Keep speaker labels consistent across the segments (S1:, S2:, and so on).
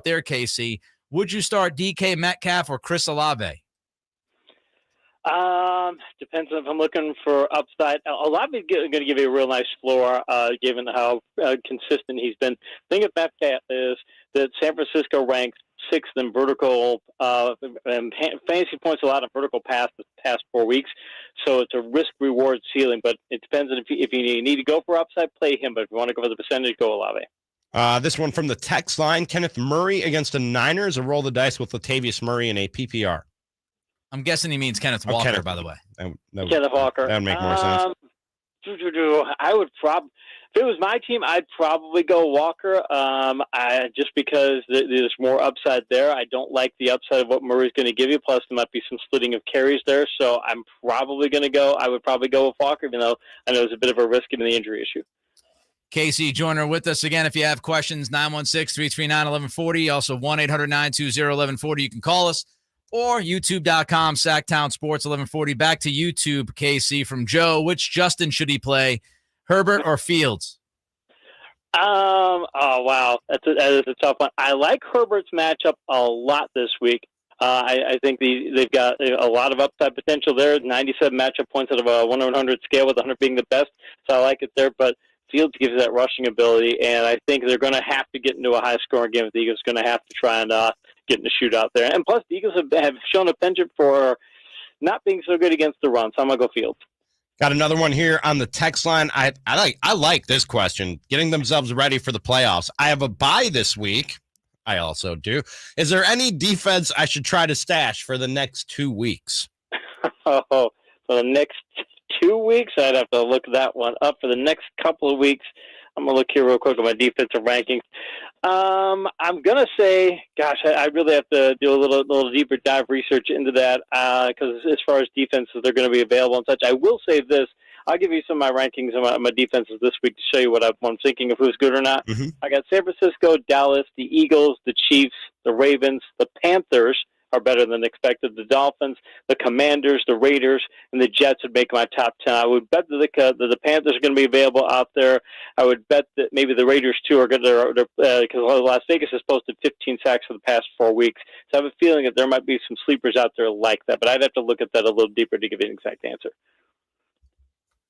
S1: there, Casey. Would you start DK Metcalf or Chris Olave?
S2: Depends on if I'm looking for upside. Olave is going to give you a real nice floor, given how consistent he's been. The thing with Metcalf is that San Francisco ranks sixth in vertical and fantasy points allowed in vertical pass the past 4 weeks. So it's a risk-reward ceiling, but it depends on if you need to go for upside, play him. But if you want to go for the percentage, go Olave.
S3: This one from the text line, Kenneth Murray against the Niners, or roll the dice with Latavius Murray in a PPR?
S1: I'm guessing he means Kenneth Walker, by the way.
S2: Kenneth Walker.
S3: That would make more sense.
S2: I would if it was my team, I'd probably go Walker. Just because there's more upside there. I don't like the upside of what Murray's going to give you. Plus, there might be some splitting of carries there. So I'm probably going to go. I would probably go with Walker, even though I know it's a bit of a risk given the injury issue.
S1: Casey Joyner with us again. If you have questions, 916-339-1140. Also 1-800-920-1140. You can call us. Or YouTube.com, Sactown Sports 1140. Back to YouTube, Casey, from Joe. Which Justin should he play, Herbert or Fields?
S2: Oh, wow. That is a tough one. I like Herbert's matchup a lot this week. I think they've got a lot of upside potential there. 97 matchup points out of a 1-100 scale, with 100 being the best. So I like it there. But Fields gives that rushing ability, and I think they're going to have to get into a high-scoring game. The Eagles are going to have to try and get in a shootout there. And plus, the Eagles have shown a penchant for not being so good against the run, so I'm going to go Fields.
S3: Got another one here on the text line. I like this question, getting themselves ready for the playoffs. I have a bye this week. I also do. Is there any defense I should try to stash for the next 2 weeks?
S2: For the next 2 weeks, I'd have to look that one up. For the next couple of weeks, I'm going to look here real quick at my defensive rankings. I'm going to say, gosh, I really have to do a little deeper dive research into that because as far as defenses, they're going to be available and such. I will say this. I'll give you some of my rankings of my defenses this week to show you what I'm thinking of who's good or not.
S3: Mm-hmm.
S2: I got San Francisco, Dallas, the Eagles, the Chiefs, the Ravens, the Panthers are better than expected. The Dolphins, the Commanders, the Raiders, and the Jets would make my top 10. I would bet that the Panthers are going to be available out there. I would bet that maybe the Raiders, too, are going to, because Las Vegas has posted 15 sacks for the past 4 weeks. So I have a feeling that there might be some sleepers out there like that, but I'd have to look at that a little deeper to give you an exact answer.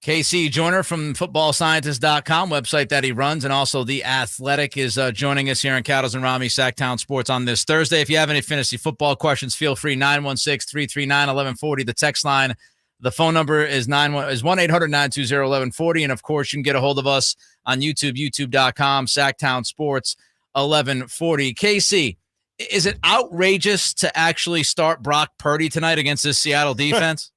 S1: Casey Joyner from footballscientist.com, website that he runs, and also The Athletic is joining us here on Cattles and Ramie, Sactown Sports on this Thursday. If you have any fantasy football questions, feel free, 916-339-1140. The text line, the phone number is 1-800-920-1140. And, of course, you can get a hold of us on YouTube, youtube.com, Sactown Sports 1140. Casey, is it outrageous to actually start Brock Purdy tonight against this Seattle defense?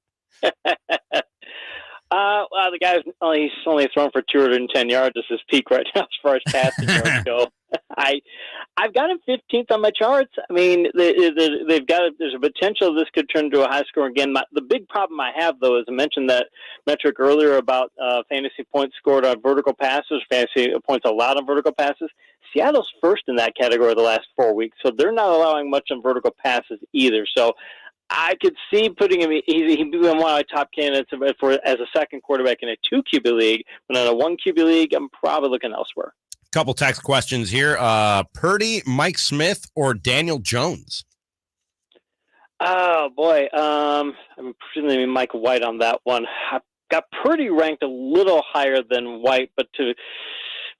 S2: Well, the guy's he's only thrown for 210 yards. This is peak right now as far as passing yards go. I've got him 15th on my charts. I mean, they've got there's a potential this could turn into a high score again. The big problem I have, though, is I mentioned that metric earlier about fantasy points scored on vertical passes, fantasy points allowed on vertical passes. Seattle's first in that category the last 4 weeks, so they're not allowing much on vertical passes either. So I could see putting him. He'd be one of my top candidates for as a second quarterback in a 2 QB league, but in a 1 QB league, I'm probably looking elsewhere.
S3: Couple text questions here. Purdy, Mike Smith, or Daniel Jones?
S2: Oh boy, I'm presumably Mike White on that one. I've got Purdy ranked a little higher than White,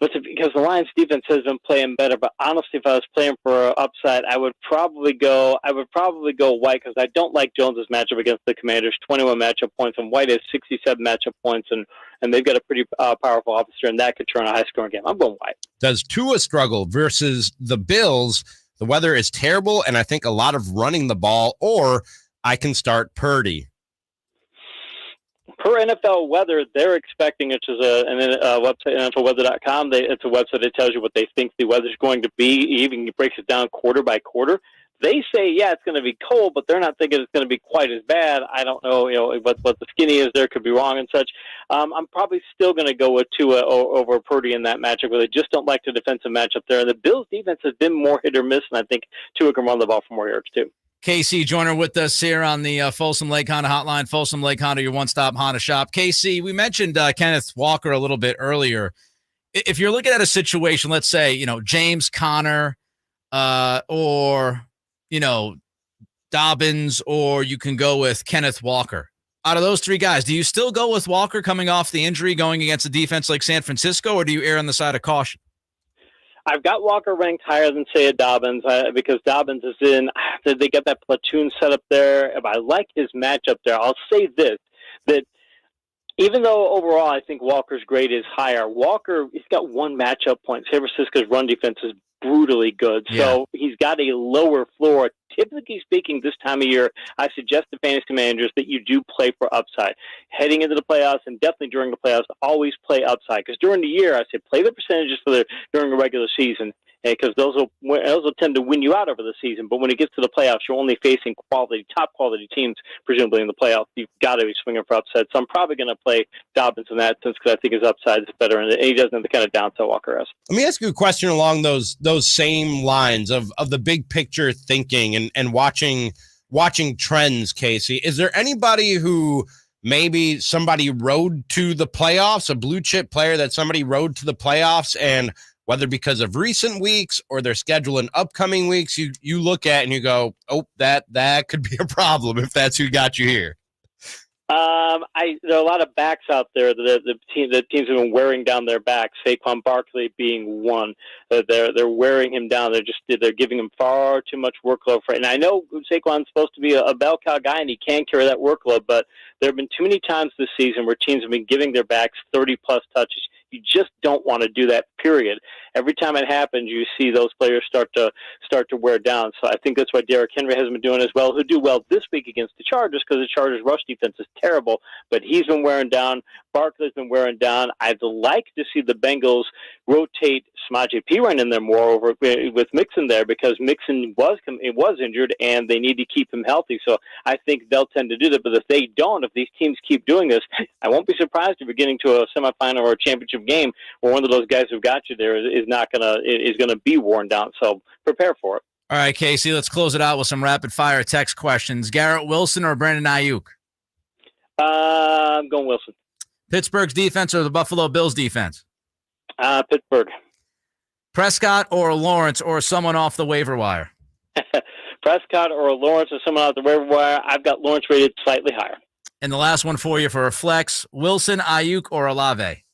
S2: because the Lions defense has been playing better. But honestly, if I was playing for upside, I would probably go White, because I don't like Jones's matchup against the Commanders. 21 matchup points, and White has 67 matchup points, and they've got a pretty powerful officer, and that could turn a high scoring game. I'm going White.
S3: Does Tua struggle versus the Bills? The weather is terrible, and I think a lot of running the ball, or I can start Purdy.
S2: Per NFL weather, they're expecting, which is a website, NFLweather.com. It's a website that tells you what they think the weather's going to be. It even breaks it down quarter by quarter. They say, yeah, it's going to be cold, but they're not thinking it's going to be quite as bad. I don't know, what the skinny is there, could be wrong and such. I'm probably still going to go with Tua over Purdy in that matchup, where they just don't like the defensive matchup there. And the Bills' defense has been more hit or miss, and I think Tua can run the ball for more yards too.
S1: Casey Joyner with us here on the Folsom Lake Honda Hotline. Folsom Lake Honda, your one-stop Honda shop. Casey, we mentioned Kenneth Walker a little bit earlier. If you're looking at a situation, let's say, James Conner, or, Dobbins, or you can go with Kenneth Walker. Out of those three guys, do you still go with Walker coming off the injury going against a defense like San Francisco, or do you err on the side of caution?
S2: I've got Walker ranked higher than, say, a Dobbins because Dobbins is in. They got that platoon set up there. I like his matchup there. I'll say this, that even though overall I think Walker's grade is higher, Walker, he's got one matchup point. San Francisco's run defense is brutally good.
S1: Yeah.
S2: So he's got a lower floor. Typically speaking, this time of year, I suggest to fantasy managers that you do play for upside. Heading into the playoffs and definitely during the playoffs, always play upside. Because during the year, I say play the percentages during the regular season, because those will tend to win you out over the season. But when it gets to the playoffs, you're only facing top quality teams, presumably in the playoffs. You've got to be swinging for upside. So I'm probably going to play Dobbins in that sense because I think his upside is better, and he doesn't have the kind of downside Walker has.
S3: Let me ask you a question along those same lines of the big picture thinking and watching trends, Casey. Is there anybody who maybe somebody rode to the playoffs, a blue chip player that somebody rode to the playoffs, and whether because of recent weeks or their schedule in upcoming weeks, you look at and you go, oh, that could be a problem if that's who got you here?
S2: There are a lot of backs out there that the teams have been wearing down their backs. Saquon Barkley being one. They're wearing him down. They're giving him far too much workload for it. And I know Saquon's supposed to be a bell cow guy and he can carry that workload, but there have been too many times this season where teams have been giving their backs 30 plus touches. You just don't want to do that, period. Every time it happens, you see those players start to wear down. So I think that's why Derrick Henry hasn't been doing as well. He'll do well this week against the Chargers because the Chargers' rush defense is terrible, but he's been wearing down. Barkley's been wearing down. I'd like to see the Bengals rotate Samaje Perine in there more over with Mixon there because Mixon was injured and they need to keep him healthy. So I think they'll tend to do that. But if they don't, if these teams keep doing this, I won't be surprised if we're getting to a semifinal or a championship game where one of those guys who got you there is gonna be worn down. So prepare for it.
S1: All right, Casey, let's close it out with some rapid fire text questions. Garrett Wilson or Brandon Ayuk?
S2: I'm going Wilson.
S1: Pittsburgh's defense or the Buffalo Bills defense?
S2: Pittsburgh.
S1: Prescott or Lawrence or someone off the waiver wire?
S2: Prescott or Lawrence or someone off the waiver wire. I've got Lawrence rated slightly higher.
S1: And the last one for you for a flex, Wilson, Ayuk, or Olave?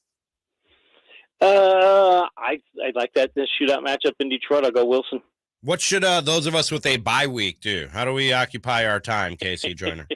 S2: I like that shootout matchup in Detroit. I'll go Wilson.
S3: What should those of us with a bye week do? How do we occupy our time, Casey Joyner?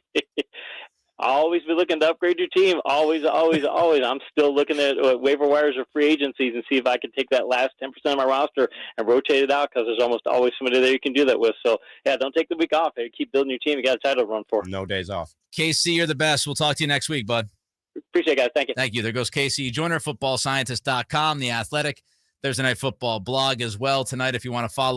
S2: Always be looking to upgrade your team. Always. I'm still looking at waiver wires or free agencies and see if I can take that last 10% of my roster and rotate it out because there's almost always somebody there you can do that with. So, yeah, don't take the week off. Keep building your team. You got a title to run for.
S3: No days off.
S1: Casey, you're the best. We'll talk to you next week, bud.
S2: Appreciate it, guys. Thank you.
S1: Thank you. There goes Casey Joyner, footballscientist.com, The Athletic, Thursday Night Football blog as well tonight if you want to follow.